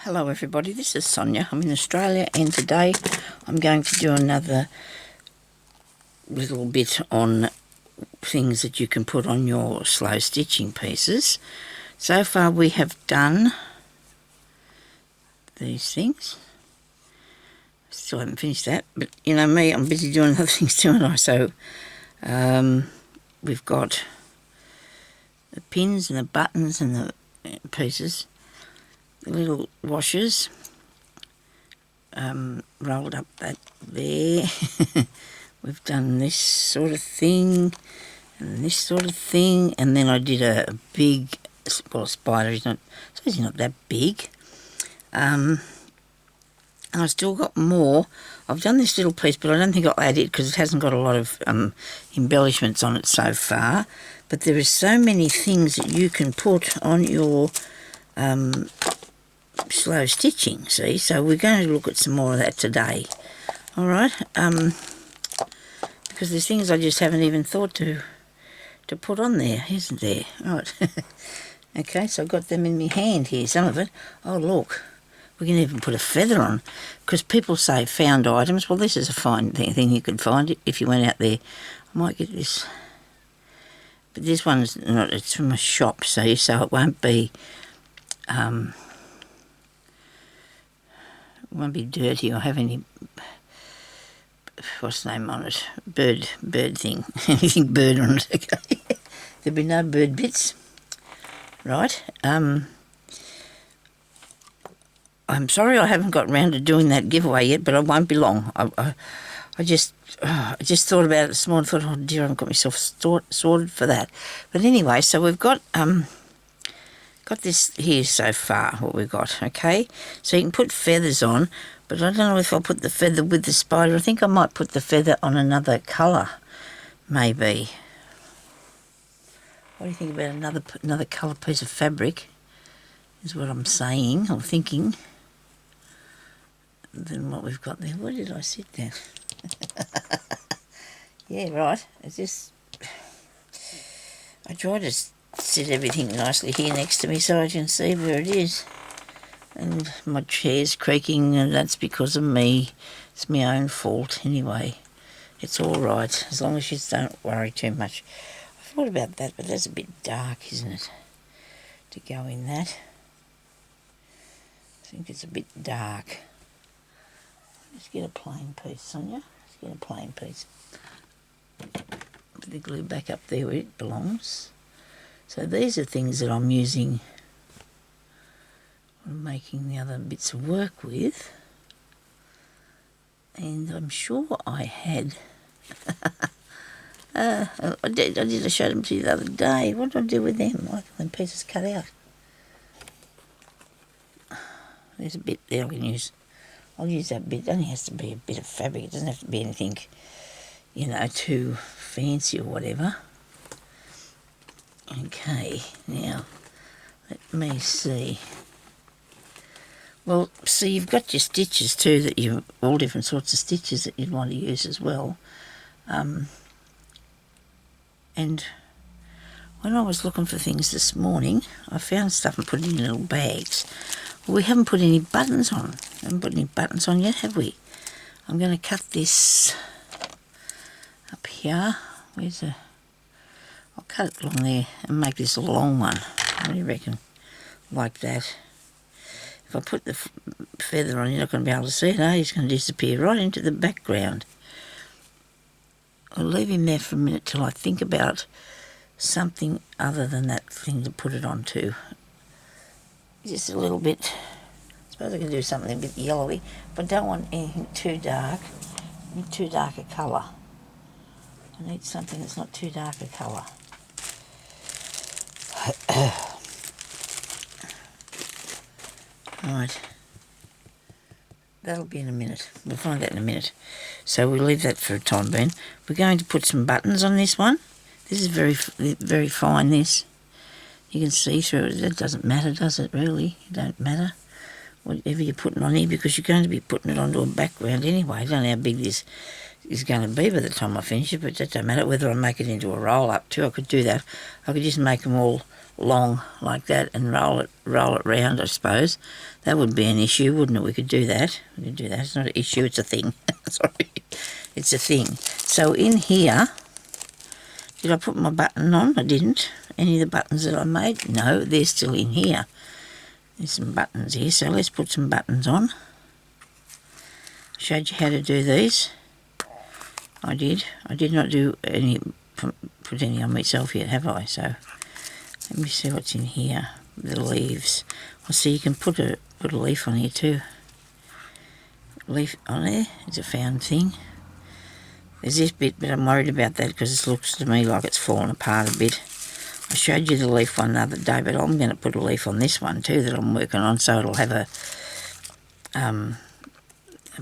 Hello everybody, this is Sonya. I'm in Australia and today I'm going to do another little bit on things that you can put on your slow stitching pieces. So far we have done these things. Still haven't finished that, but you know me, I'm busy doing other things too, aren't I? So we've got the pins and the buttons and the pieces, the little washers, rolled up that there. We've done this sort of thing and this sort of thing, and then I did a big, well, a spider. He's not that big. And I've still got more. I've done this little piece, but I don't think I'll add it because it hasn't got a lot of embellishments on it so far. But there is so many things that you can put on your slow stitching, see? So we're going to look at some more of that today. All right? Because there's things I just haven't even thought to put on there, isn't there? Right. Okay, so I've got them in my hand here, some of it. Oh, look. We can even put a feather on, because people say found items. Well, this is a fine thing you could find if you went out there. I might get this. But this one's not, it's from a shop, see, so it won't be dirty or have any, what's the name on it, bird thing, anything bird on it, okay. There'll be no bird bits, right. I'm sorry I haven't got round to doing that giveaway yet, but it won't be long. I just thought about it this morning, thought, oh dear, I haven't got myself sorted for that. But anyway, so we've got this here so far, what we've got, okay? So you can put feathers on, but I don't know if I'll put the feather with the spider. I think I might put the feather on another colour, maybe. What do you think about another colour piece of fabric, is what I'm saying, or thinking, than what we've got there. Where did I sit then? Yeah, right. It's just, I try to sit everything nicely here next to me so I can see where it is. And my chair's creaking, and that's because of me. It's my own fault anyway. It's all right, as long as you don't worry too much. I thought about that, but that's a bit dark, isn't it, to go in that? I think it's a bit dark. Let's get a plain piece, Sonia. Let's get a plain piece. Put the glue back up there where it belongs. So these are things that I'm using, I'm making the other bits of work with. And I'm sure I had, I showed them to you the other day. What did I do with them? I got them pieces cut out. There's a bit there I can use. I'll use that bit. It only has to be a bit of fabric. It doesn't have to be anything, you know, too fancy or whatever. Okay, now, let me see. Well, see, you've got your stitches too, that you, all different sorts of stitches that you'd want to use as well. And when I was looking for things this morning, I found stuff and put it in little bags. Well, we haven't put any buttons on. We haven't put any buttons on yet, have we? I'm going to cut this up here. I'll cut it along there and make this a long one. What do you reckon? Like that. If I put the feather on, you're not going to be able to see it, eh? It's going to disappear right into the background. I'll leave him there for a minute till I think about something other than that thing to put it onto. Just a little bit. I suppose I can do something a bit yellowy, but I don't want anything too dark. I need too dark a colour. I need something that's not too dark a colour. Right. That'll be in a minute. We'll find that in a minute. So we'll leave that for a time being. We're going to put some buttons on this one. This is very, very fine, this. You can see through it. It doesn't matter, does it, really? It don't matter whatever you're putting on here, because you're going to be putting it onto a background anyway. I don't know how big this is going to be by the time I finish it, but that don't matter. Whether I make it into a roll-up too, I could do that. I could just make them all long like that and roll it round, I suppose. That would be an issue, wouldn't it? We could do that. We could do that. It's not an issue, it's a thing. Sorry. It's a thing. So in here, did I put my button on? I didn't. Any of the buttons that I made? No, they're still in here. There's some buttons here, so let's put some buttons on. Showed you how to do these. I did. I did not do any, put any on myself yet, have I? So let me see what's in here. The leaves. I see you can put a leaf on here too. Leaf on there. It's a found thing. There's this bit, but I'm worried about that because it looks to me like it's fallen apart a bit. I showed you the leaf one the other day, but I'm going to put a leaf on this one too that I'm working on, so it'll have a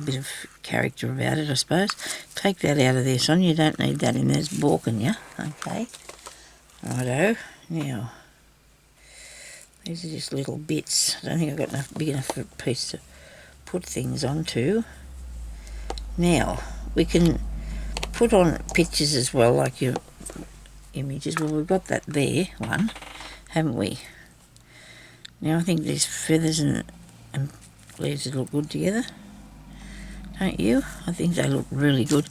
bit of character about it, I suppose. Take that out of there, Sonya. You don't need that in there. It's balking you. Okay. Righto. Now, these are just little bits. I don't think I've got enough big enough piece to put things onto. Now, we can put on pictures as well, like your images. Well, we've got that there, one, haven't we? Now, I think these feathers and leaves look good together. Don't you? I think they look really good.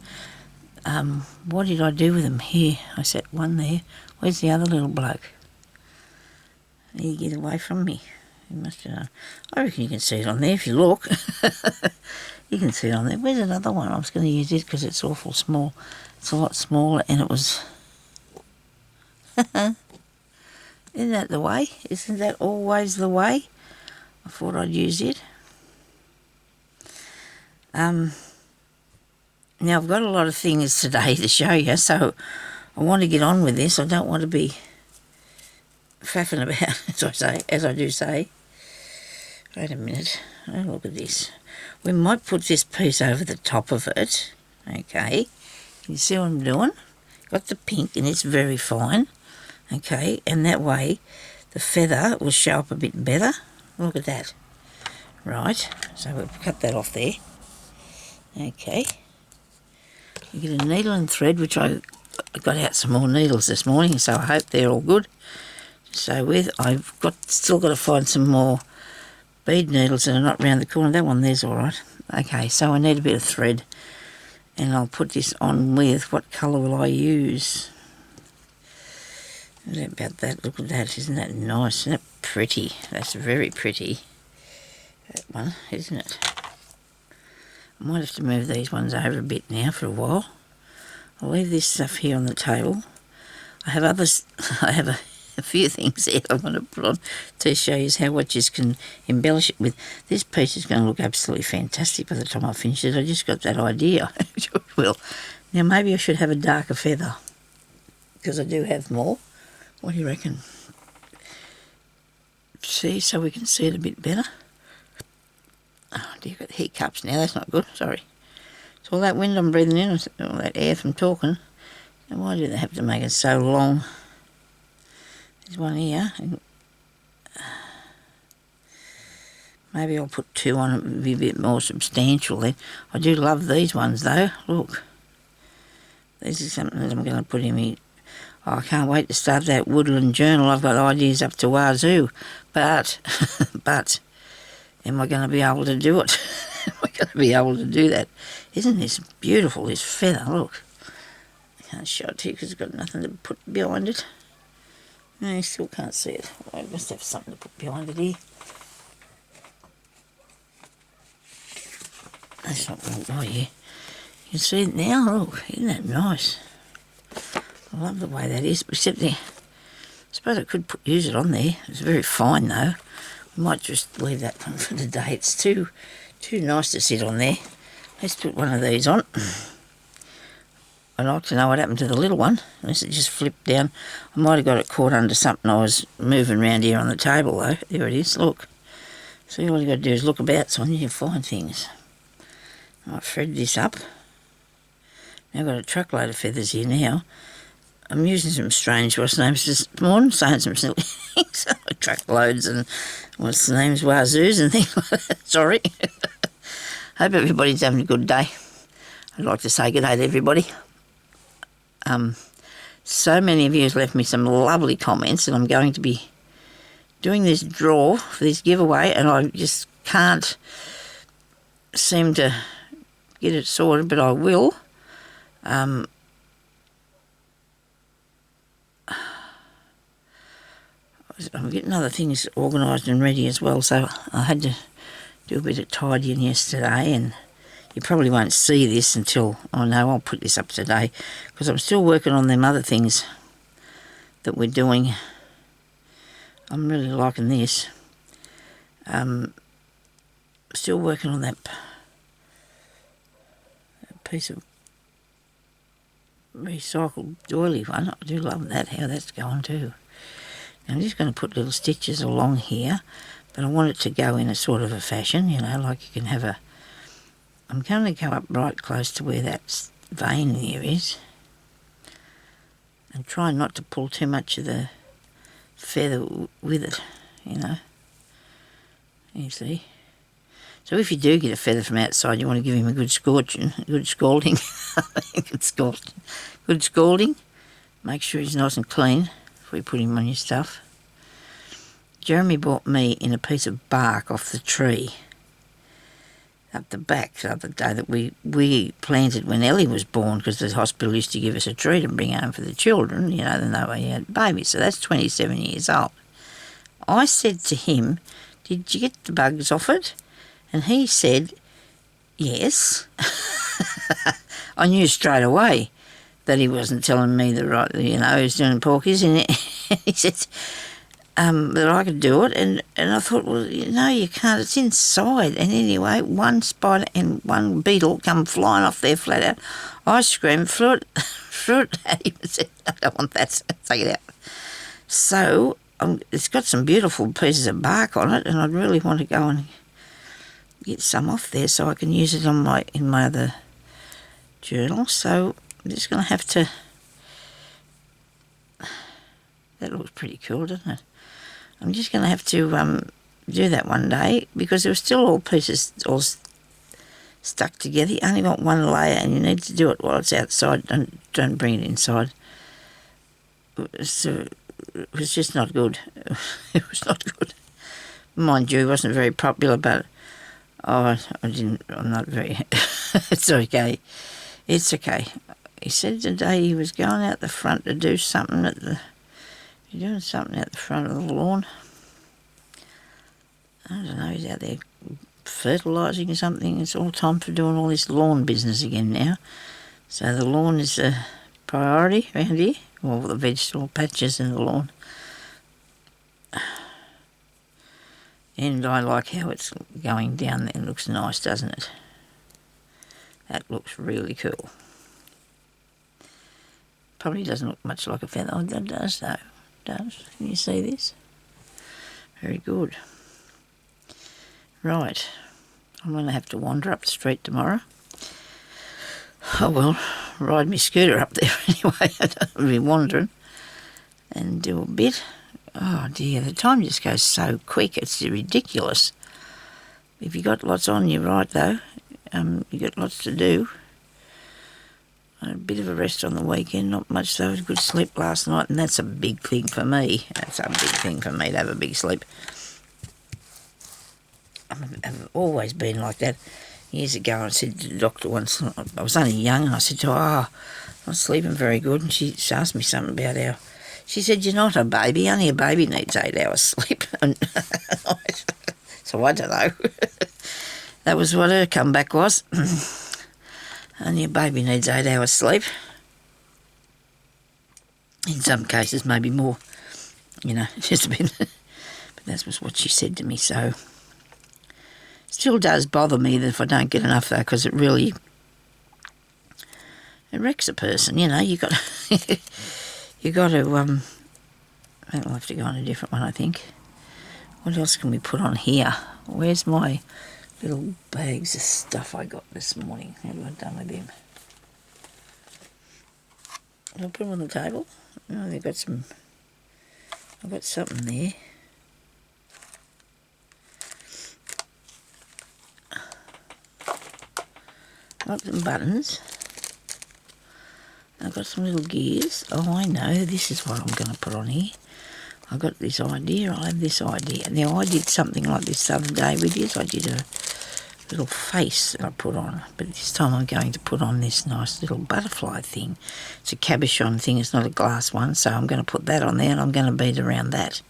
What did I do with them? Here, I set one there. Where's the other little bloke? You get away from me. You must have done. I reckon you can see it on there if you look. You can see it on there. Where's another one? I was going to use it because it's awful small. It's a lot smaller and it was... Isn't that the way? Isn't that always the way? I thought I'd use it. Now I've got a lot of things today to show you, so I want to get on with this. I don't want to be faffing about, as I do say. Wait a minute. Oh, look at this. We might put this piece over the top of it. Okay. You see what I'm doing? Got the pink and it's very fine. Okay, and that way the feather will show up a bit better. Look at that. Right, so we'll cut that off there. Okay. You get a needle and thread, which I got out some more needles this morning, so I hope they're all good. So I've still got to find some more bead needles that are not round the corner. That one there's all right. Okay, so I need a bit of thread, and I'll put this on with, what colour will I use? About that, look at that, isn't that nice? Isn't that pretty? That's very pretty. That one, isn't it? I might have to move these ones over a bit now for a while. I'll leave this stuff here on the table. I have a few things here I want to put on to show you how what you can embellish it with. This piece is going to look absolutely fantastic by the time I finish it. I just got that idea. Sure will. Now maybe I should have a darker feather because I do have more. What do you reckon? See, so we can see it a bit better. Oh dear, I've got hiccups now, that's not good, sorry. It's all that wind I'm breathing in, all that air from talking. And why do they have to make it so long? There's one here. And maybe I'll put two on, it would be a bit more substantial then. I do love these ones though, look. This is something that I'm going to put in me. Oh, I can't wait to start that woodland journal. I've got ideas up to wazoo, but am I going to be able to do it? Am I going to be able to do that? Isn't this beautiful, this feather? Look. I can't show it to you because it's got nothing to put behind it. No, you still can't see it. I must have something to put behind it here. That's not, oh yeah. You can see it now, look. Isn't that nice? I love the way that is, except there. I suppose I could use it on there. It's very fine though. We might just leave that one for today. It's too nice to sit on there. Let's put one of these on. I'd like to know what happened to the little one, unless it just flipped down. I might have got it caught under something I was moving around here on the table though. There it is, look. See, all you got to do is look about, Sonya, you'll find things. I might thread this up. Now I've got a truckload of feathers here now. I'm using some strange what's names this morning, saying some silly things, truckloads and what's the names, wazoos and things like that. Sorry. Hope everybody's having a good day. I'd like to say good day to everybody. So many of you have left me some lovely comments, and I'm going to be doing this draw for this giveaway, and I just can't seem to get it sorted, but I will. I'm getting other things organised and ready as well, so I had to do a bit of tidying yesterday, and you probably won't see this until, oh no, I'll put this up today, because I'm still working on them other things that we're doing. I'm really liking this. Still working on that piece of recycled doily one. I do love that, how that's going too. Now I'm just going to put little stitches along here, but I want it to go in a sort of a fashion, you know, like you can have a... I'm going to go up right close to where that vein there is, and try not to pull too much of the feather with it, you know. You see. So if you do get a feather from outside, you want to give him a good scorching, good scalding. Good scalding. Make sure he's nice and clean before you put him on your stuff. Jeremy bought me in a piece of bark off the tree up the back the other day that we planted when Ellie was born, because the hospital used to give us a tree to bring home for the children, you know, then they were had babies. So that's 27 years old. I said to him, "Did you get the bugs off it?" And he said, "Yes." I knew straight away that he wasn't telling me the right, you know, he was doing porkies, and he said that I could do it, and I thought, well, no, you can't, it's inside. And anyway, one spider and one beetle come flying off there flat out. I screamed, threw it at him and said, "I don't want that, take it out." So it's got some beautiful pieces of bark on it, and I'd really want to go and get some off there so I can use it on in my other journal. So I'm just going to have to... That looks pretty cool, doesn't it? I'm just going to have to do that one day, because there were still all pieces all stuck together. You only got one layer, and you need to do it while it's outside. Don't bring it inside. So it was just not good. It was not good. Mind you, it wasn't very popular, but I'm not very... It's okay. It's okay. He said today he was going out the front to do something at the... You're doing something out the front of the lawn. I don't know, he's out there fertilising or something. It's all time for doing all this lawn business again now. So the lawn is a priority around here. All the vegetable patches in the lawn. And I like how it's going down there. It looks nice, doesn't it? That looks really cool. Probably doesn't look much like a feather. Oh, it does though. Does. Can you see this? Very good. Right. I'm going to have to wander up the street tomorrow. Oh well, ride my scooter up there anyway. I'll be wandering and do a bit. Oh dear, the time just goes so quick, it's ridiculous. If you got lots on, you're right though. You got lots to do. I had a bit of a rest on the weekend, not much though. Good sleep last night, and that's a big thing for me. That's a big thing for me to have a big sleep. I've always been like that. Years ago, I said to the doctor once, I was only young, and I said to her, I'm not sleeping very good, and she asked me something about how... She said, "You're not a baby, only a baby needs 8 hours sleep." So I don't know. That was what her comeback was. Only a baby needs 8 hours sleep. In some cases, maybe more. You know, just a bit. But that was what she said to me, so... Still does bother me that if I don't get enough, though, because it really... It wrecks a person, you know. You got to... I'll have to go on a different one, I think. What else can we put on here? Where's my little bags of stuff I got this morning? What have I done with them? Did I put them on the table? No, I've got something there. Got some buttons. I've got some little gears. Oh, I know. This is what I'm going to put on here. I got this idea. I have this idea. Now, I did something like this the other day with you. I did a little face that I put on, but this time I'm going to put on this nice little butterfly thing. It's a cabochon thing. It's not a glass one, so I'm going to put that on there, and I'm going to bead around that.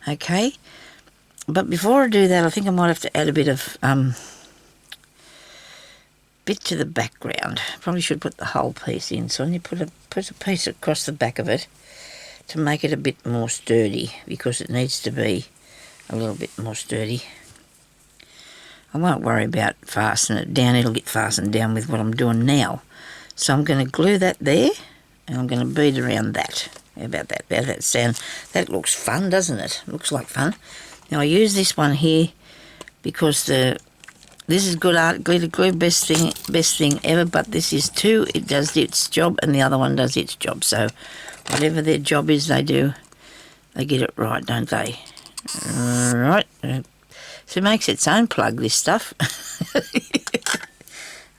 Okay? But before I do that, I think I might have to add a bit of bit to the background. Probably should put the whole piece in. So you put a piece across the back of it to make it a bit more sturdy, because it needs to be a little bit more sturdy. I won't worry about fastening it down. It'll get fastened down with what I'm doing now. So I'm going to glue that there, and I'm going to bead around that. How about that? How that sound? That looks fun, doesn't it? Looks like fun. Now I use this one here because this is good art glitter glue, best thing ever. But this is too. It does its job, and the other one does its job. So whatever their job is, they do. They get it right, don't they? Right. So it makes its own plug, this stuff.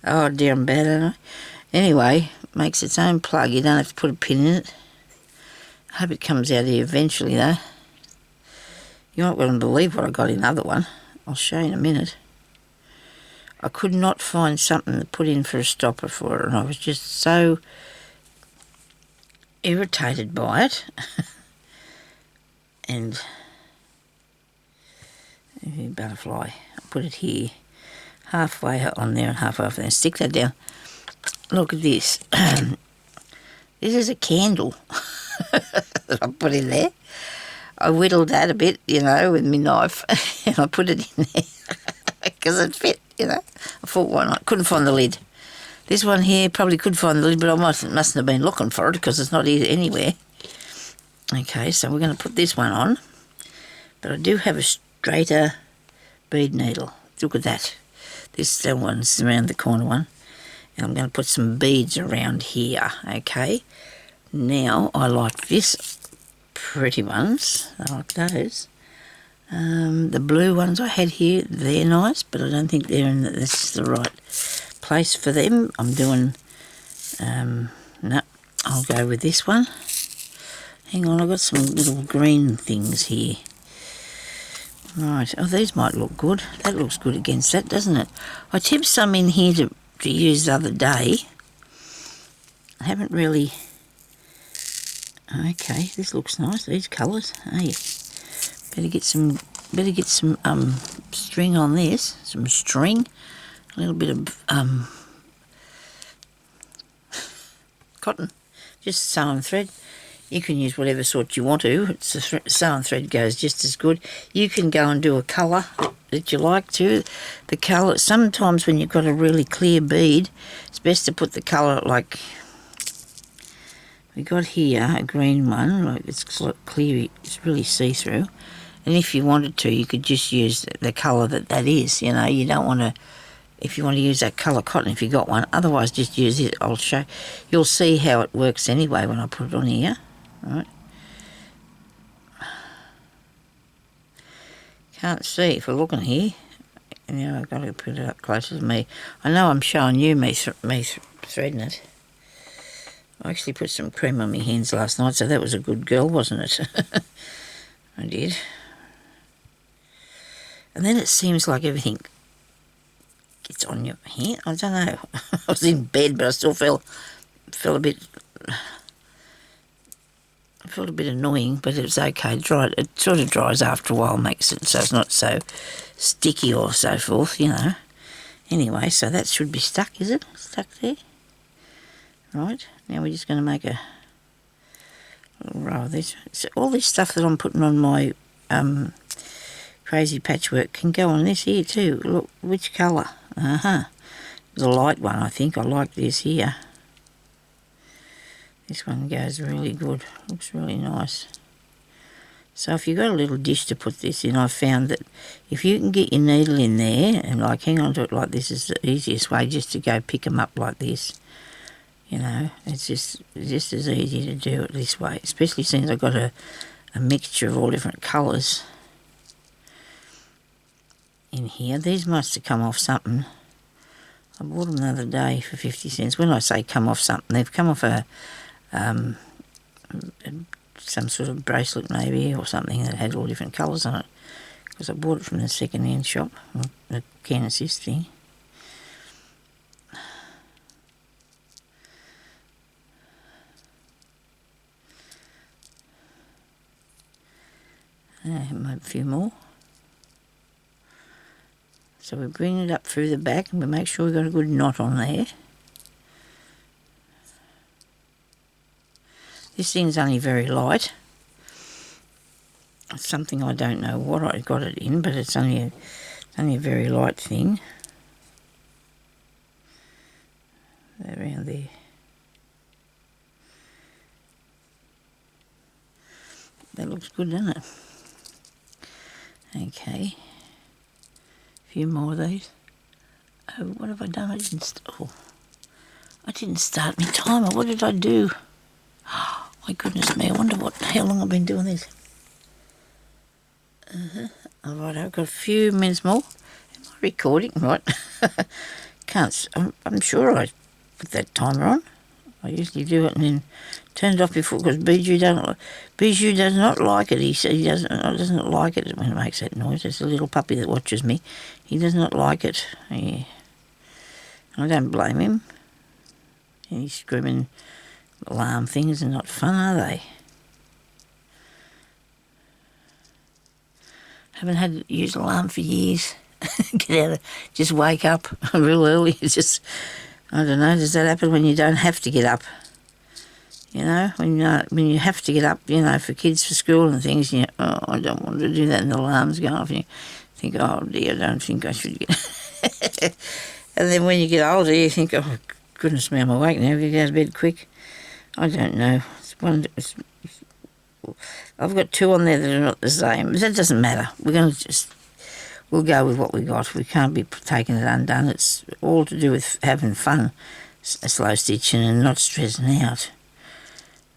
Oh dear, I'm bad, aren't I? Anyway, makes its own plug. You don't have to put a pin in it. I hope it comes out here eventually, though. You might want to believe what I got in the other one. I'll show you in a minute. I could not find something to put in for a stopper for it, and I was just so irritated by it. And butterfly, I'll put it here, halfway on there and halfway off there. Stick that down. Look at this. This is a candle that I put in there. I whittled that a bit, you know, with my knife, and I put it in there because it fit, you know. I thought, why not? Couldn't find the lid. This one here probably could find the lid, but I mustn't have been looking for it because it's not here anywhere. Okay, so we're going to put this one on, but I do have a straighter bead needle. Look at that. This one's around the corner one, and I'm going to put some beads around here. Okay, now I like this pretty ones. I like those. The blue ones I had here, they're nice, but I don't think they're in this is the right place for them. I'm doing no, I'll go with this one. Hang on, I've got some little green things here. Right, oh, these might look good. That looks good against that, doesn't it? I tipped some in here to use the other day. I haven't really... Okay, this looks nice, these colours. Hey, better get some string on this. Some string. A little bit of cotton. Just sewing thread. You can use whatever sort you want to. It's the sewing thread goes just as good. You can go and do a colour that you like to. The colour, sometimes when you've got a really clear bead, it's best to put the colour like we got here, a green one, like it's like clear, it's really see-through. And if you wanted to, you could just use the colour that is, you know. You don't want to, if you want to use that colour cotton, if you got one, otherwise just use it. I'll show, you'll see how it works anyway when I put it on here. Right. Can't see if we're looking here. Now I've got to put it up closer to me. I know I'm showing you me threading it. I actually put some cream on my hands last night, so that was a good girl, wasn't it? I did. And then it seems like everything gets on your hand. I don't know. I was in bed, but I still felt a bit annoying, but it was okay. It sort of dries after a while, makes it so it's not so sticky or so forth, you know. Anyway, so that should be stuck, is it? Stuck there. Right, now we're just going to make a little row of this. So all this stuff that I'm putting on my crazy patchwork can go on this here too. Look, which colour? The light one, I think. I like this here. This one goes really good. Looks really nice. So if you've got a little dish to put this in, I've found that if you can get your needle in there and like hang on to it like this is the easiest way, just to go pick them up like this. You know, it's just as easy to do it this way, especially since I've got a mixture of all different colours in here. These must have come off something. I bought them the other day for 50 cents. When I say come off something, they've come off a some sort of bracelet maybe, or something that had all different colours on it, because I bought it from the second-hand shop, the can assist thing. Maybe a few more. So we bring it up through the back and we make sure we've got a good knot on there. This thing's only very light. It's something I don't know what I got it in, but it's only a very light thing. Around there. That looks good, doesn't it? Okay. A few more of these. Oh, what have I done? I didn't start my timer. What did I do? Oh, my goodness me, I wonder how long I've been doing this. All right, I've got a few minutes more. Am I recording? Right. I'm sure I put that timer on. I usually do it and then turn it off before, because Bijou does not like it. He said he doesn't like it when it makes that noise. It's a little puppy that watches me. He does not like it. Yeah. I don't blame him. These screaming alarm things are not fun, are they? Haven't had to use an alarm for years. Get out just wake up real early. It's just, I don't know, does that happen when you don't have to get up? You know, when you have to get up, you know, for kids for school and things, you know, oh, I don't want to do that, and the alarm's going off, and you think, oh dear, I don't think I should get And then when you get older, you think, oh goodness me, I'm awake now, get out of bed quick. I don't know. I've got two on there that are not the same, but that doesn't matter. We'll go with what we got. We can't be taking it undone. It's all to do with having fun, slow stitching, and not stressing out.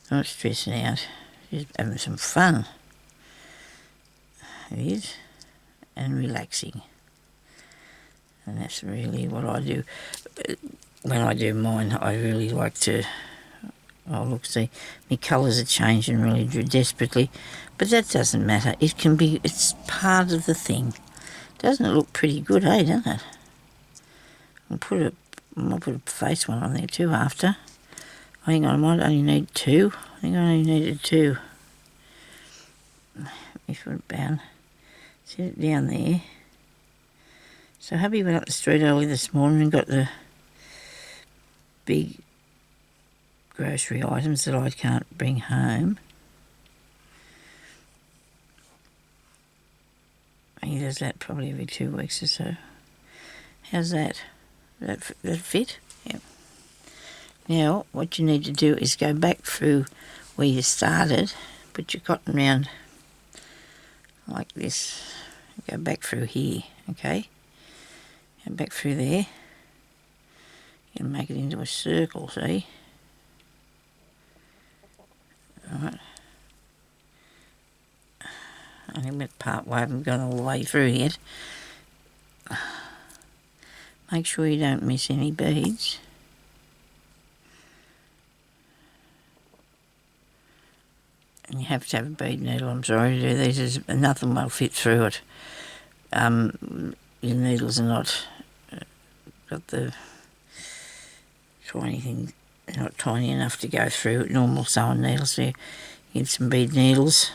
Not stressing out, just having some fun. It is, and relaxing. And that's really what I do. When I do mine, I really like to, oh look, see, my colours are changing really desperately, but that doesn't matter. It's part of the thing. Doesn't it look pretty good, eh, doesn't it? I'll put a face one on there too after. I think I might only need two. I think I only needed two. Let me put it down. Set it down there. So hubby went up the street early this morning and got the big grocery items that I can't bring home. He does that probably every 2 weeks or so. How's that? That fit? Yep. Now, what you need to do is go back through where you started, put your cotton round like this, go back through here, okay? Go back through there, and make it into a circle, see? Alright. I think that part way, I haven't gone all the way through yet. Make sure you don't miss any beads. And you have to have a bead needle, I'm sorry to do these, nothing will fit through it. Your needles are not got the tiny thing, they're not tiny enough to go through normal sewing needles, so you get some bead needles.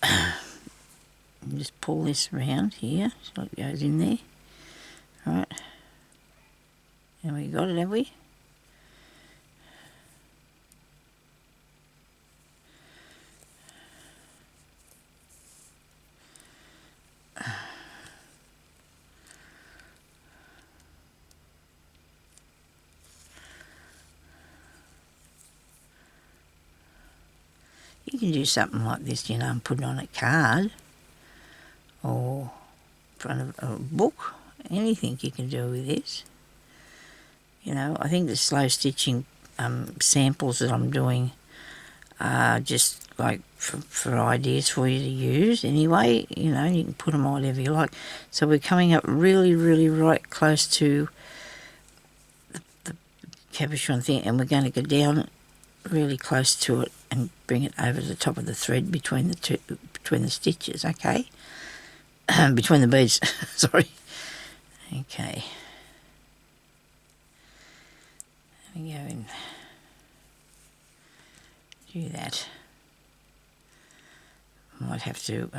And just pull this around here so it goes in there. Alright. And we got it, have we? You can do something like this, you know, and put it on a card or in front of a book, anything you can do with this. You know, I think the slow stitching samples that I'm doing are just like for ideas for you to use anyway. You know, you can put them on whatever you like. So we're coming up really, really right close to the cabochon thing, and we're going to go down really close to it and bring it over the top of the thread between the stitches, okay? Between the beads, sorry. Okay. Let me go and do that. Might have to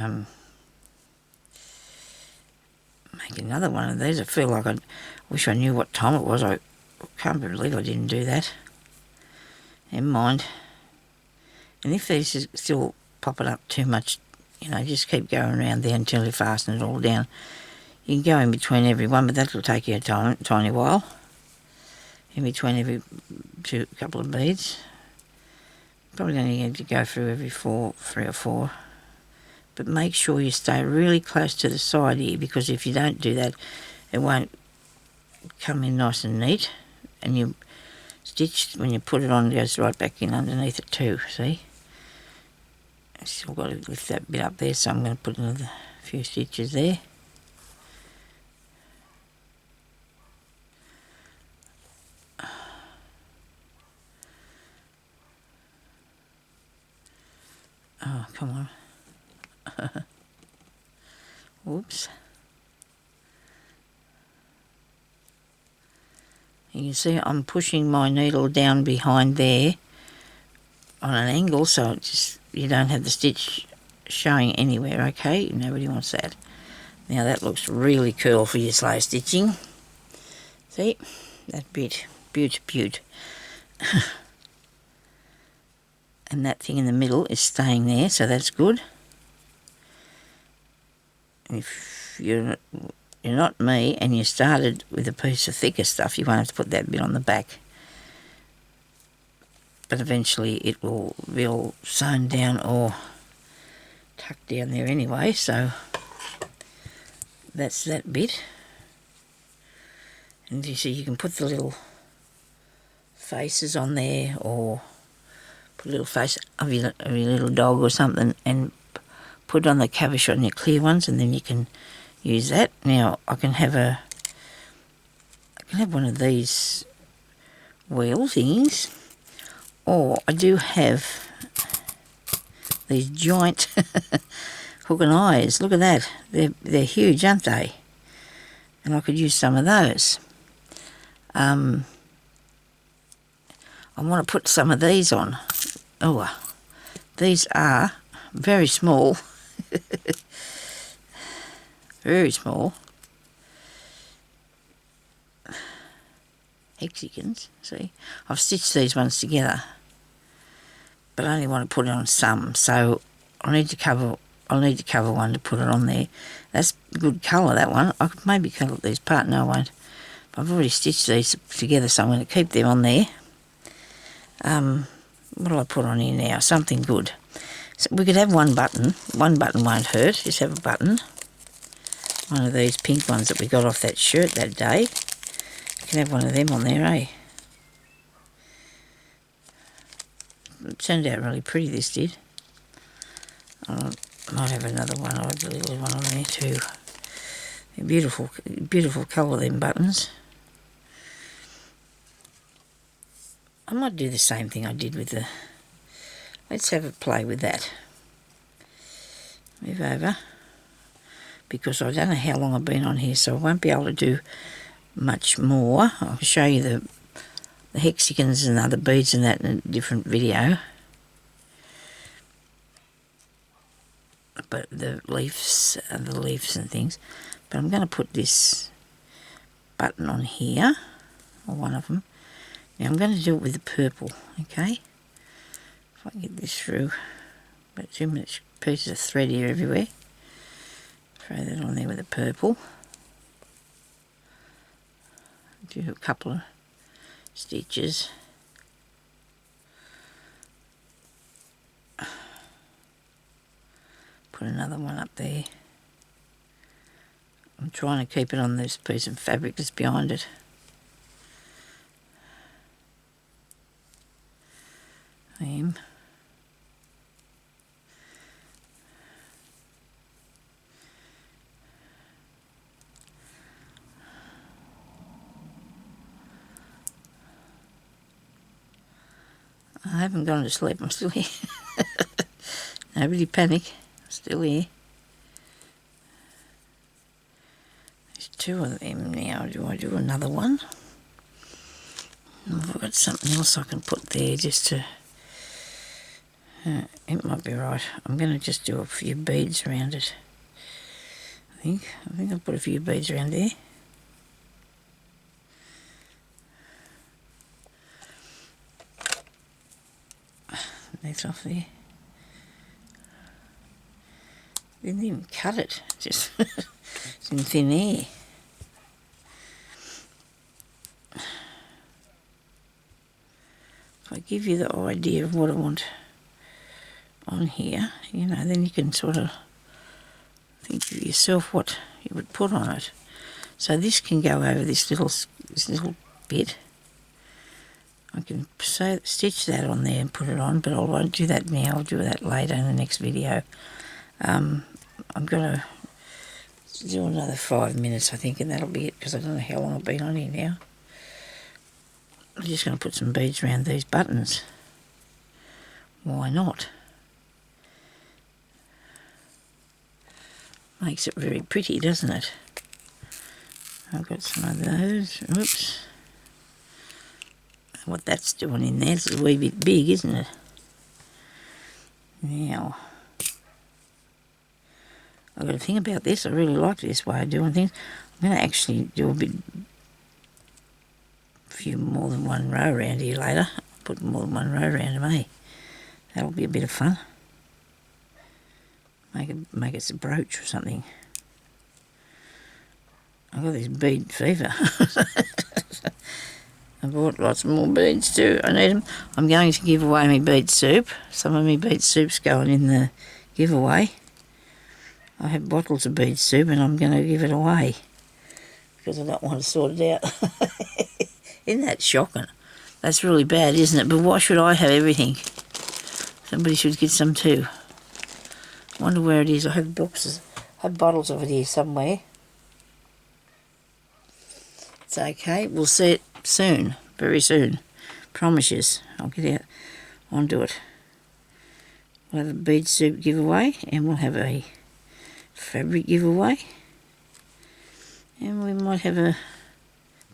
make another one of these. I feel like I wish I knew what time it was. I can't believe I didn't do that. Never mind. And if these are still popping up too much, just keep going around there until you fasten it all down. You can go in between every one, but that'll take you a tiny while. In between every couple of beads. Probably only need to go through every 3 or 4. But make sure you stay really close to the side here, because if you don't do that, it won't come in nice and neat. And your stitch, when you put it on, it goes right back in underneath it too, see? I've still got to lift that bit up there, so I'm going to put another few stitches there. Oh, come on. Whoops. You can see I'm pushing my needle down behind there on an angle, so you don't have the stitch showing anywhere, okay? Nobody wants that. Now that looks really cool for your slow stitching. See? That bit. Beaut. And that thing in the middle is staying there, so that's good. If you're not me and you started with a piece of thicker stuff, you won't have to put that bit on the back. But eventually it will be all sewn down or tucked down there anyway, so that's that bit. And you see, you can put the little faces on there, or put a little face of your little dog or something, and put it on the caboose on your clear ones, and then you can use that. Now I can have one of these wheel things, or I do have these giant hook and eyes. Look at that. They're huge, aren't they? And I could use some of those. I want to put some of these on. Oh, these are very small. Very small. Hexagons, see? I've stitched these ones together, but I only want to put it on some, so I'll need to cover one to put it on there. That's good colour, that one. I could maybe colour these part. No, I won't. I've already stitched these together, so I'm going to keep them on there. What do I put on here now? Something good. So we could have one button. One button won't hurt. Just have a button. One of these pink ones that we got off that shirt that day. You can have one of them on there, eh? It turned out really pretty, this did. I might have another one. I'll have a little one on there too. They're beautiful colour, them buttons. I might do the same thing I did with the... Let's have a play with that. Move over. Because I don't know how long I've been on here, so I won't be able to do much more. I'll show you the hexagons and other beads and that in a different video. But the leaves and things. But I'm going to put this button on here, or one of them. Now I'm going to do it with the purple, okay? If I can get this through. About too much pieces of thread here everywhere. Throw that on there with the purple. Do a couple of stitches. Put another one up there. I'm trying to keep it on this piece of fabric that's behind it. I am. haven't gone to sleep. I'm still here. Nobody panic. I'm still here. There's 2 of them now. Do I do another one? I've got something else I can put there just to... it might be right. I'm going to just do a few beads around it. I think I'll put a few beads around there. That's off there. Didn't even cut it, just it's in thin air. If I give you the idea of what I want on here, you know, then you can sort of think of yourself what you would put on it. So this can go over this little bit. I can stitch that on there and put it on, but I won't do that now. I'll do that later in the next video. I'm going to do another 5 minutes, I think, and that'll be it, because I don't know how long I've been on here now. I'm just going to put some beads around these buttons. Why not? Makes it very pretty, doesn't it? I've got some of those. Oops. What that's doing in there is a wee bit big, isn't it? Now, I've got to think about this. I really like this way of doing things. I'm going to actually do a few more than one row around here later. Put more than one row around them, eh? That'll be a bit of fun. Make it a brooch or something. I've got this bead fever. I bought lots more beads too. I need them. I'm going to give away my bead soup. Some of my bead soup's going in the giveaway. I have bottles of bead soup and I'm going to give it away because I don't want to sort it out. Isn't that shocking? That's really bad, isn't it? But why should I have everything? Somebody should get some too. I wonder where it is. I have boxes. I have bottles of it here somewhere. It's okay. We'll see it soon. Very soon. Promise you. I'll get out onto it. We'll have a bead soup giveaway and we'll have a fabric giveaway. And we might have a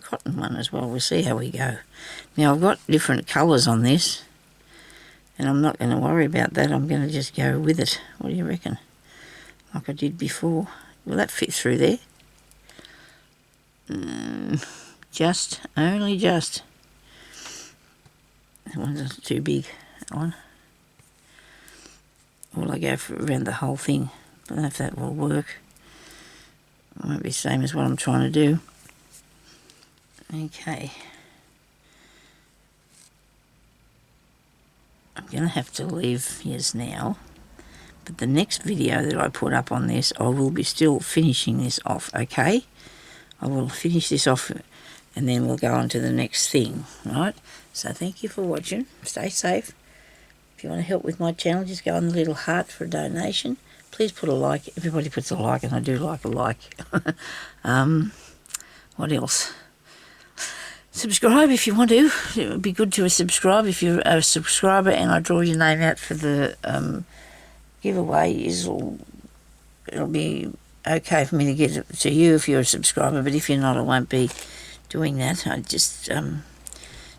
cotton one as well. We'll see how we go. Now I've got different colours on this. And I'm not going to worry about that. I'm going to just go with it. What do you reckon? Like I did before. Will that fit through there? Only just. That one's too big. That one. Will I go for around the whole thing? I don't know if that will work. It won't be the same as what I'm trying to do. Okay. I'm going to have to leave yours now, but the next video that I put up on this, I will be still finishing this off, okay? I will finish this off and then we'll go on to the next thing, right? So thank you for watching. Stay safe. If you want to help with my channel, just go on the little heart for a donation. Please put a like. Everybody puts a like, and I do like a like. What else? Subscribe if you want to. It would be good to subscribe if you're a subscriber and I draw your name out for the giveaway. It'll be okay for me to get it to you if you're a subscriber, but if you're not, I won't be doing that. I just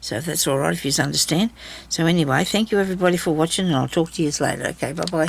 so if that's all right, if you understand. So anyway, thank you everybody for watching, and I'll talk to you later. Okay, bye bye.